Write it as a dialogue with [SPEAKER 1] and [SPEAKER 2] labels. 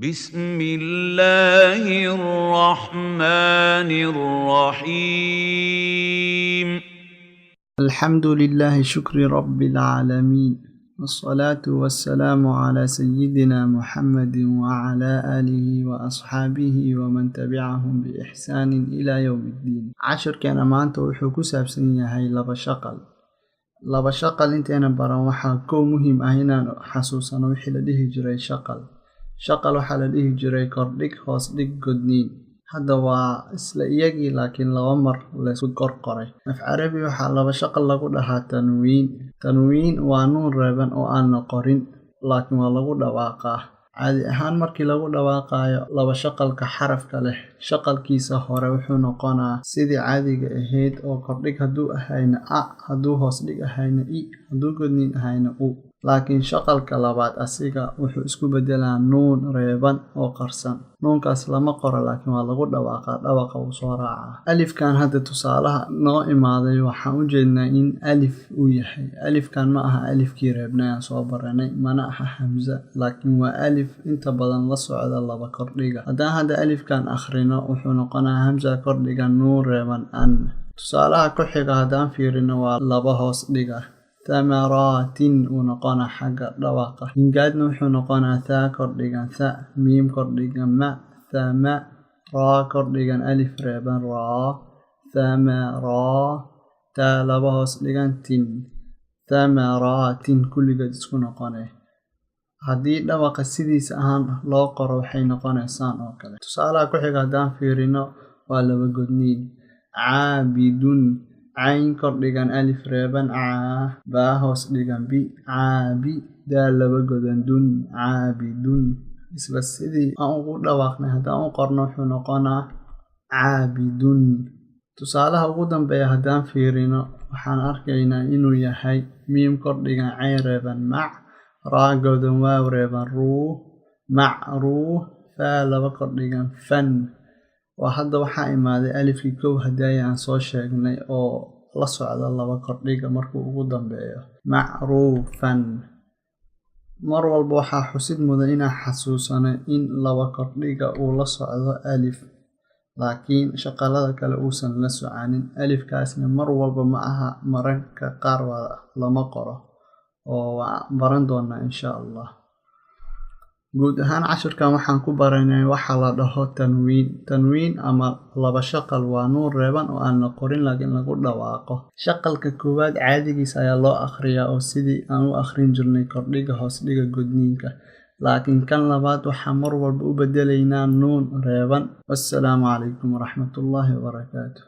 [SPEAKER 1] بسم الله الرحمن الرحيم
[SPEAKER 2] الحمد لله شكر رب العالمين والصلاة والسلام على سيدنا محمد وعلى آله وأصحابه ومن تبعهم بإحسان إلى يوم الدين عشر كان maanta wuxuu ku saabsan yahay laba shaqal inteena baran waxaa koo muhiim ah inaan xasuusano wixii la dhihi jiray shaqal waxaa la dhihi jiray kordhig hoos dhig godniin hadda waa isla iyagii laakiin laba mar la isku qoray af carabi waxaa laba shaqal lagu dhahaa tanwiin waa nuun reeban oo aan la qorin laakiin waa lagu dhawaaqaa caadi ahaan markii lagu dhawaaqayo laba shaqalka xarafka leh shaqalkiisa hore wuxuu noqonaa sidii caadiga ahayd oo kordhig hadduu ahayna a hadduu hoos dhig ahayna i hadduu godniin ahayna u laakiin shaqalka labaad asiga wuxuu isku bedelaa nuun reeban oo qarsan nuunkaas lama qoro laakiin waa lagu dhawaaqaa dhawaqa uu soo raacaa alifkan hadda tusaalaha noo imaaday waxaan u jeednaa in alif uu yahay alifkan ma aha alifkii reebnay aan soo baranay mana aha hamza laakiin waa alif inta badan la socda laba kordhiga haddaan hadda alifkan akhrino wuxuu noqonaa hamza kordhiga nuun reeban an tusaalaha ku xiga haddaan fiirino waa laba hoos dhiga thamaraatin uu noqonaa xagga dhawaqa hingaadna wuxuu noqonaa thaa kordhigan tha miim kordhigan ma thama raa kordhigan alif reeban raa thamaraa taa laba hoos dhigan tin thamaraatin kulligeed isku noqonay haddii dhawaqa sidiisa ahaan loo qoro waxay noqonaysaan oo kale tusaalaha ku xiga haddaan fiirino waa laba godniin caabidun cayn kordhigan alif reeban caa baa hoos dhigan bi caabi daa laba godan dun caabidun isla sidii aan ugu dhawaaqnay haddaan u qorno wuxuu noqonaa caabidun tusaalaha ugu dambeeya haddaan fiirino waxaan arkaynaa inuu yahay miim kordhigan cayn reeban mac raa godan waaw reeban ruu macruuf faa laba kordhigan fan waa hadda waxaa imaaday alifkii kow hadaaya aan soo sheegnay oo la socda laba kordhiga markuu ugu dambeeyo macruufan mar walba waxaa xusid mudan inaan xasuusano in laba kordhiga uu la socdo alif laakiin shaqalada kale uusan la socanin alifkaasna mar walba ma aha mararka qaar waa lama qoro oo waa baran doonaa insha allah guud ahaan cashirkan waxaan ku baranay waxa la dhaho tanwiin ama laba shaqal waa nuun reeban oo aan la qorin laakiin lagu dhawaaqo shaqalka koowaad caadigiisa ayaa loo akhriyaa oo sidii aan u akhrin jirnay kordhiga hoos dhiga godniinka laakiin kan labaad waxaa mar walba u bedelaynaa nuun reeban wassalaamu calaykum waraxmatullaahi wabarakaatuh